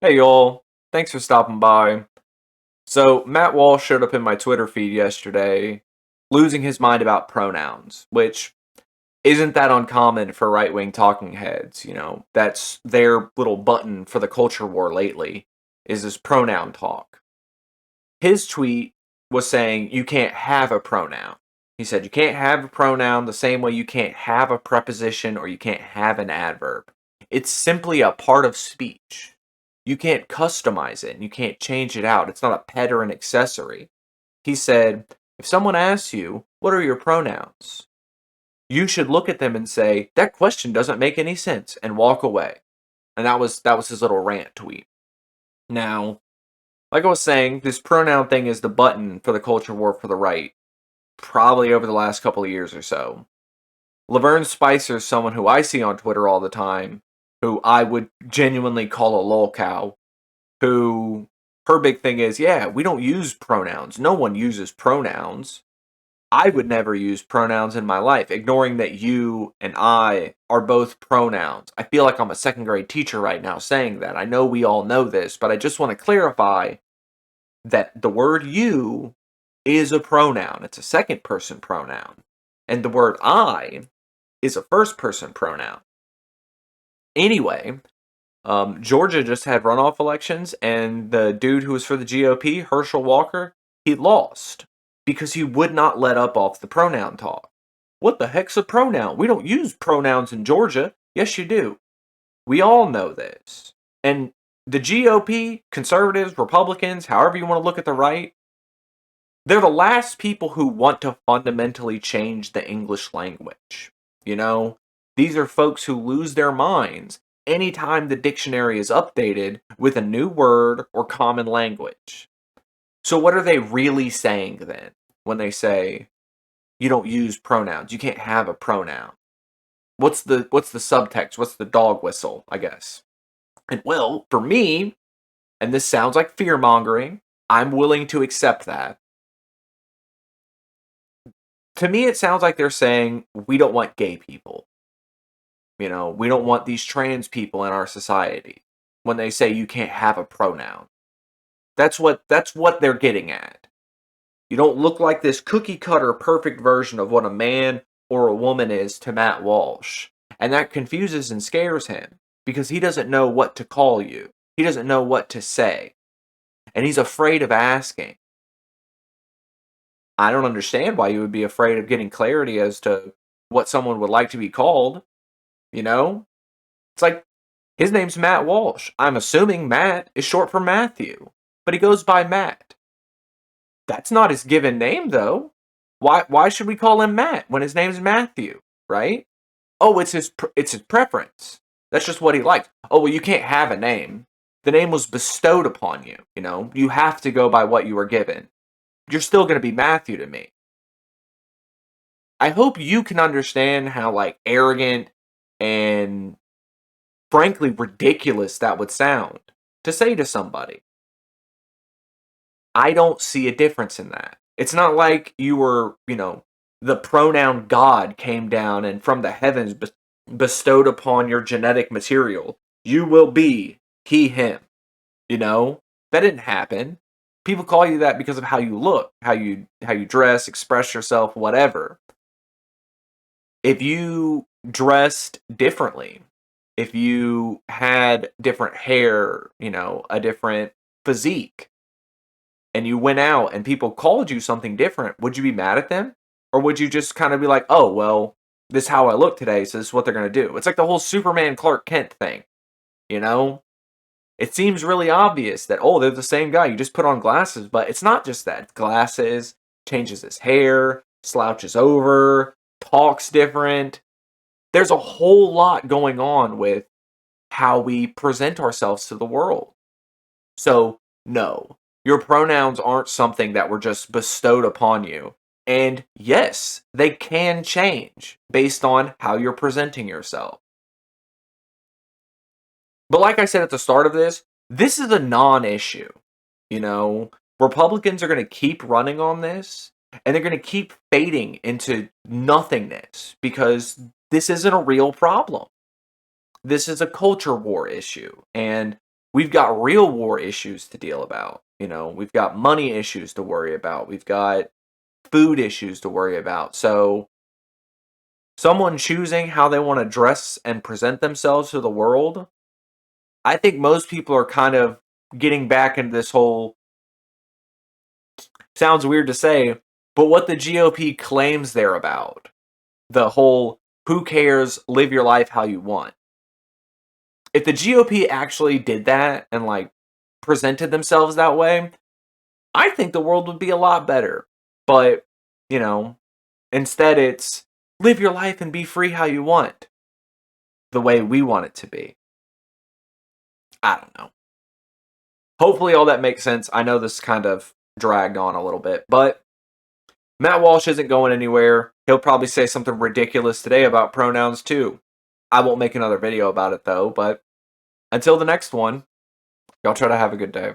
Hey y'all, thanks for stopping by. So, Matt Walsh showed up in my Twitter feed yesterday, losing his mind about pronouns, which isn't that uncommon for right wing talking heads. That's their little button for the culture war lately, is this pronoun talk. His tweet was saying you can't have a pronoun. He said you can't have a pronoun the same way you can't have a preposition or you can't have an adverb. It's simply a part of speech. You can't customize it and you can't change it out. It's not a pet or an accessory. He said, if someone asks you, what are your pronouns? You should look at them and say, that question doesn't make any sense, and walk away. And that was his little rant tweet. Now, like I was saying, this pronoun thing is the button for the culture war for the right, probably over the last couple of years or so. Laverne Spicer is someone who I see on Twitter all the time, who I would genuinely call a lol cow, who her big thing is, yeah, we don't use pronouns. No one uses pronouns. I would never use pronouns in my life, ignoring that you and I are both pronouns. I feel like I'm a second grade teacher right now saying that. I know we all know this, but I just want to clarify that the word you is a pronoun. It's a second person pronoun. And the word I is a first person pronoun. Anyway, Georgia just had runoff elections, and the dude who was for the GOP, Herschel Walker, he lost because he would not let up off the pronoun talk. What the heck's a pronoun? We don't use pronouns in Georgia. Yes, you do. We all know this. And the GOP, conservatives, Republicans, however you want to look at the right, they're the last people who want to fundamentally change the English language. These are folks who lose their minds anytime the dictionary is updated with a new word or common language. So what are they really saying then when they say you don't use pronouns? You can't have a pronoun. What's the subtext? What's the dog whistle, I guess? And well, for me, and this sounds like fear-mongering, I'm willing to accept that. To me, it sounds like they're saying we don't want gay people. We don't want these trans people in our society when they say you can't have a pronoun. That's what they're getting at. You don't look like this cookie cutter perfect version of what a man or a woman is to Matt Walsh. And that confuses and scares him because he doesn't know what to call you. He doesn't know what to say. And he's afraid of asking. I don't understand why you would be afraid of getting clarity as to what someone would like to be called. It's like, his name's Matt Walsh. I'm assuming Matt is short for Matthew, but he goes by Matt. That's not his given name, though. Why should we call him Matt when his name's Matthew, right? Oh, it's his preference. That's just what he likes. Oh, well, you can't have a name. The name was bestowed upon you, You have to go by what you were given. You're still going to be Matthew to me. I hope you can understand how, arrogant and frankly ridiculous that would sound to say to somebody. I don't see a difference in that. It's not like you were, the pronoun God came down and from the heavens bestowed upon your genetic material. You will be he, him. That didn't happen. People call you that because of how you look, how you dress, express yourself, whatever. If you dressed differently, if you had different hair, a different physique, and you went out and people called you something different, would you be mad at them? Or would you just kind of be like, oh, well, this is how I look today, so this is what they're going to do? It's like the whole Superman Clark Kent thing, It seems really obvious that, oh, they're the same guy. You just put on glasses, but it's not just that. Glasses, changes his hair, slouches over, talks different. There's a whole lot going on with how we present ourselves to the world. So, no, your pronouns aren't something that were just bestowed upon you. And yes, they can change based on how you're presenting yourself. But like I said at the start of this is a non-issue. Republicans are going to keep running on this, and they're going to keep fading into nothingness because this isn't a real problem. This is a culture war issue, and we've got real war issues to deal about. You know, we've got money issues to worry about. We've got food issues to worry about. So, someone choosing how they want to dress and present themselves to the world, I think most people are kind of getting back into this whole, sounds weird to say, but what the GOP claims they're about. The whole, who cares, live your life how you want. If the GOP actually did that and like presented themselves that way, I think the world would be a lot better. But, you know, instead it's live your life and be free how you want, the way we want it to be. I don't know. Hopefully all that makes sense. I know this kind of dragged on a little bit, but Matt Walsh isn't going anywhere. He'll probably say something ridiculous today about pronouns too. I won't make another video about it though, but until the next one, y'all try to have a good day.